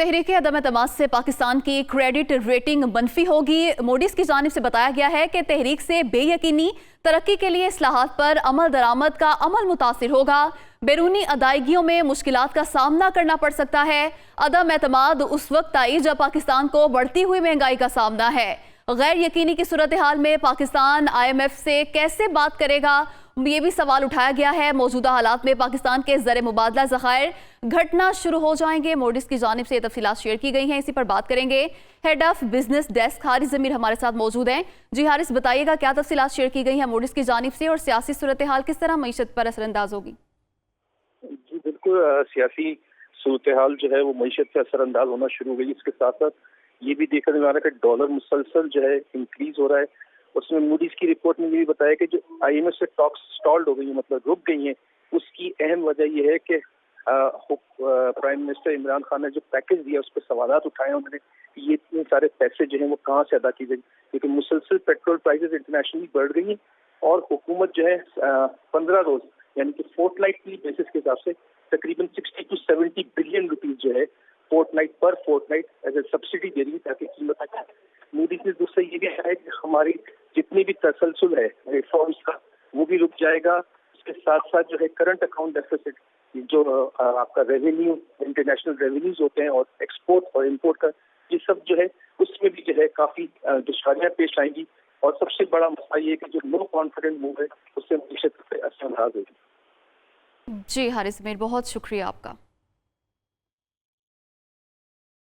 तहरीक अदम एतमाद से पाकिस्तान की क्रेडिट रेटिंग मनफी होगी। मूडीज की जानिब से बताया गया है कि तहरीक से बेयकीनी तरक्की के लिए इस्लाहात पर अमल दरामद का अमल मुतासिर होगा। बैरूनी अदायगियों में मुश्किलात का सामना करना पड़ सकता है। अदम एतमाद उस वक्त आई जब पाकिस्तान को बढ़ती हुई महंगाई का सामना है। गैर यकीनी की सूरत हाल में पाकिस्तान IMF से कैसे बात करेगा, ये भी सवाल उठाया गया है। मौजूदा हालात में पाकिस्तान के ज़र मुबादला ज़खायर घटना शुरू हो जाएंगे। मूडीज की जानिब से ये तफसीलात शेयर की गई हैं, इसी पर बात करेंगे। Head of business desk Haris Zameer हमारे साथ मौजूद हैं। जी हारिस, बताइएगा क्या तफसीलात शेयर की गई हैं मूडीज की जानिब से और सियासी सूरत हाल किस तरह मईशत पर असरअंदाज होगी? जी बिल्कुल, सियासी सूरत हाल जो है वो मईशत से असरअंदाज होना शुरू हो गई। इसके साथ साथ ये भी देखने में आ रहा है कि डॉलर मुसलसल जो है इंक्रीज हो रहा है। उसमें मूडीज की रिपोर्ट में ये भी बताया कि जो IMF से टॉक्स स्टॉल्ड हो गई है, मतलब रुक गई हैं, उसकी अहम वजह यह है कि प्राइम मिनिस्टर इमरान खान ने जो पैकेज दिया उस पर सवालात उठाए उन्होंने। ये इतने सारे पैसे जो हैं वो कहाँ से अदा की गई, क्योंकि मुसलसल पेट्रोल प्राइसेस इंटरनेशनली बढ़ गई हैं और हुकूमत जो है 15 रोज यानी कि फोर्टनाइटली बेसिस के हिसाब से तकरीबन 60 to 70 बिलियन रुपीज जो है फोर्टनाइट एज ए सब्सिडी दे रही है ताकि कीमत आए। मोदी ने दूसरा ये भी कहा है कि हमारी जितनी भी तसलसल है रिफॉर्म्स का वो भी रुक जाएगा। इसके साथ साथ जो है करंट अकाउंट डेफिसिट, जो आपका रेवेन्यू, इंटरनेशनल रेवेन्यूज होते हैं और एक्सपोर्ट और इम्पोर्ट का, ये सब जो है उसमें भी जो है काफी दुश्वारियां पेश आएंगी। और सबसे बड़ा मसला ये है कि जो नो कॉन्फिडेंट मूव है उससे मईशत पे असर होगी। जी हारिस ज़मीर, बहुत शुक्रिया आपका।